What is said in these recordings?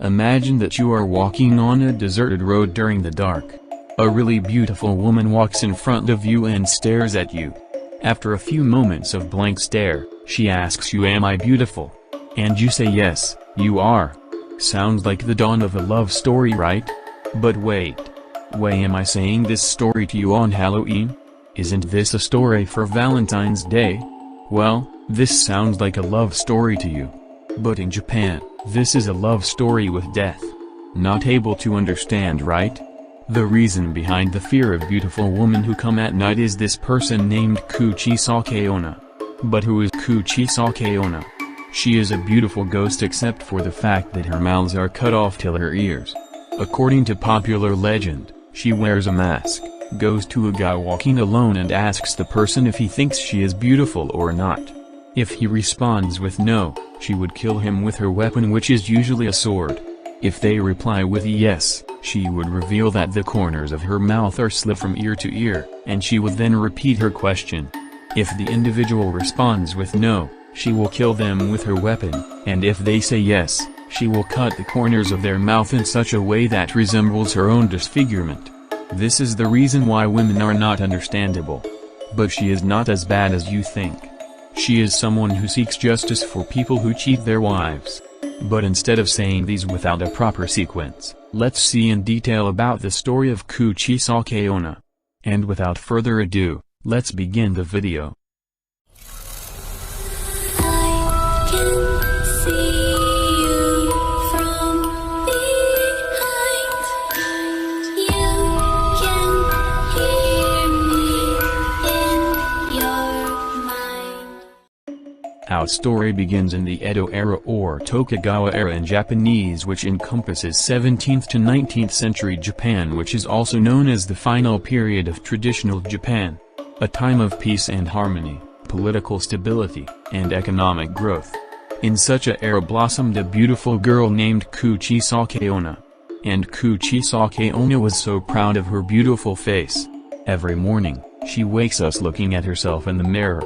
Imagine that you are walking on a deserted road during the dark. A really beautiful woman walks in front of you and stares at you. After a few moments of blank stare, she asks you, "Am I beautiful?" And you say yes, you are. Sounds like the dawn of a love story, right? But wait. Why am I saying this story to you on Halloween? Isn't this a story for Valentine's Day? Well, this sounds like a love story to you. But in Japan, this is a love story with death. Not able to understand, right? The reason behind the fear of beautiful women who come at night is this person named Kuchisake Onna. But who is Kuchisake Onna? She is a beautiful ghost except for the fact that her mouths are cut off till her ears. According to popular legend, she wears a mask, goes to a guy walking alone and asks the person if he thinks she is beautiful or not. If he responds with no, she would kill him with her weapon, which is usually a sword. If they reply with yes, she would reveal that the corners of her mouth are slit from ear to ear, and she would then repeat her question. If the individual responds with no, she will kill them with her weapon, and if they say yes, she will cut the corners of their mouth in such a way that resembles her own disfigurement. This is the reason why women are not understandable. But she is not as bad as you think. She is someone who seeks justice for people who cheat their wives. But instead of saying these without a proper sequence, let's see in detail about the story of Kuchisake Onna. And without further ado, let's begin the video. Our story begins in the Edo era or Tokugawa era in Japanese, which encompasses 17th to 19th century Japan, which is also known as the final period of traditional Japan. A time of peace and harmony, political stability, and economic growth. In such a era blossomed a beautiful girl named Kuchisake Onna. And Kuchisake Onna was so proud of her beautiful face. Every morning, she wakes us looking at herself in the mirror.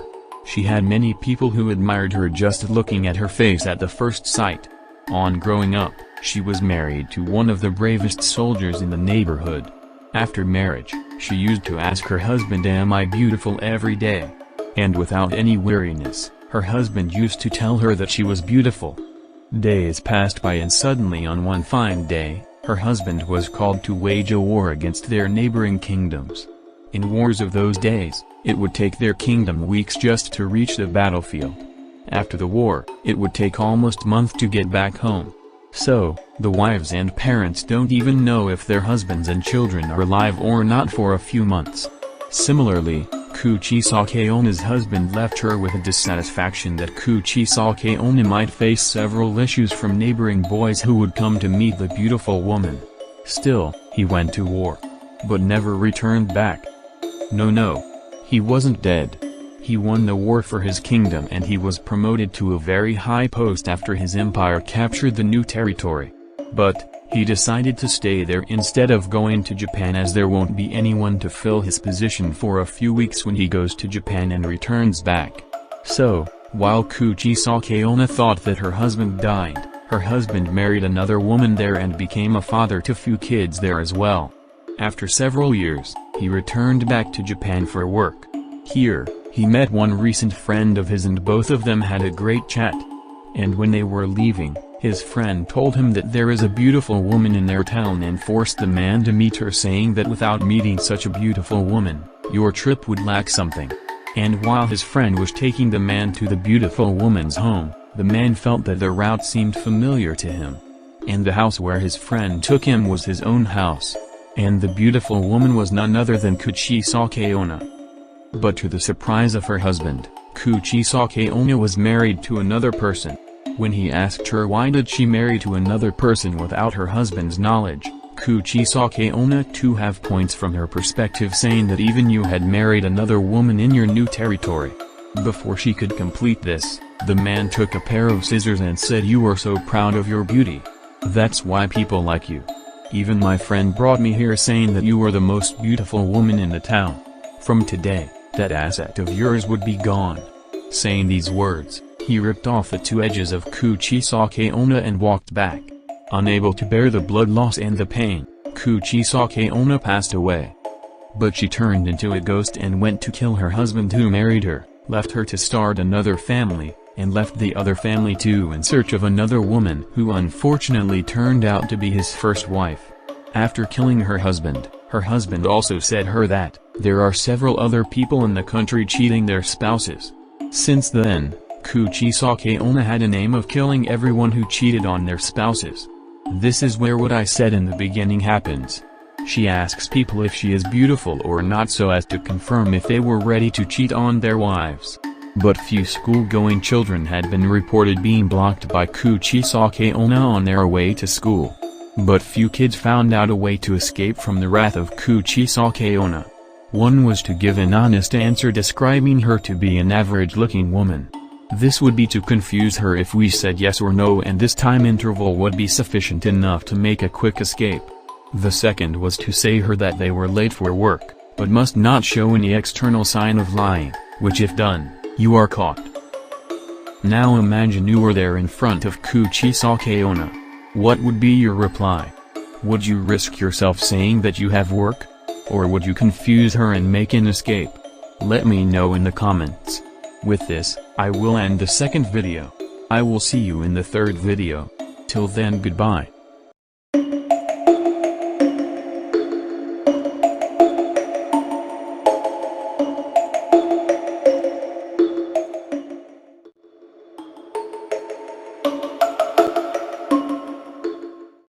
She had many people who admired her just looking at her face at the first sight. On growing up, she was married to one of the bravest soldiers in the neighborhood. After marriage, she used to ask her husband, "Am I beautiful?" every day. And without any weariness, her husband used to tell her that she was beautiful. Days passed by and suddenly on one fine day, her husband was called to wage a war against their neighboring kingdoms. In wars of those days, it would take their kingdom weeks just to reach the battlefield. After the war, it would take almost a month to get back home. So, the wives and parents don't even know if their husbands and children are alive or not for a few months. Similarly, Kuchisake Onna's husband left her with a dissatisfaction that Kuchisake Onna might face several issues from neighboring boys who would come to meet the beautiful woman. Still, he went to war. But never returned back. No, he wasn't dead. He won the war for his kingdom and he was promoted to a very high post after his empire captured the new territory. But, he decided to stay there instead of going to Japan, as there won't be anyone to fill his position for a few weeks when he goes to Japan and returns back. So, while Kuchisake Onna thought that her husband died, her husband married another woman there and became a father to few kids there as well. After several years, he returned back to Japan for work. Here, he met one recent friend of his and both of them had a great chat. And when they were leaving, his friend told him that there is a beautiful woman in their town and forced the man to meet her, saying that without meeting such a beautiful woman, your trip would lack something. And while his friend was taking the man to the beautiful woman's home, the man felt that the route seemed familiar to him. And the house where his friend took him was his own house. And the beautiful woman was none other than Kuchisake Onna. But to the surprise of her husband, Kuchisake Onna was married to another person. When he asked her why did she marry to another person without her husband's knowledge, Kuchisake Onna too have points from her perspective, saying that even you had married another woman in your new territory. Before she could complete this, the man took a pair of scissors and said, "You are so proud of your beauty. That's why people like you. Even my friend brought me here saying that you are the most beautiful woman in the town. From today, that asset of yours would be gone." Saying these words, he ripped off the two edges of Kuchisake Onna and walked back. Unable to bear the blood loss and the pain, Kuchisake Onna passed away. But she turned into a ghost and went to kill her husband who married her, left her to start another family, and left the other family too in search of another woman who unfortunately turned out to be his first wife. After killing her husband also said her that there are several other people in the country cheating their spouses. Since then, Kuchisake Onna had an aim of killing everyone who cheated on their spouses. This is where what I said in the beginning happens. She asks people if she is beautiful or not so as to confirm if they were ready to cheat on their wives. But few school-going children had been reported being blocked by Kuchisake Onna on their way to school. But few kids found out a way to escape from the wrath of Kuchisake Onna. One was to give an honest answer describing her to be an average-looking woman. This would be to confuse her if we said yes or no, and this time interval would be sufficient enough to make a quick escape. The second was to say her that they were late for work, but must not show any external sign of lying, which if done, you are caught. Now imagine you were there in front of Kuchisake Onna. What would be your reply? Would you risk yourself saying that you have work? Or would you confuse her and make an escape? Let me know in the comments. With this, I will end the second video. I will see you in the third video. Till then, goodbye.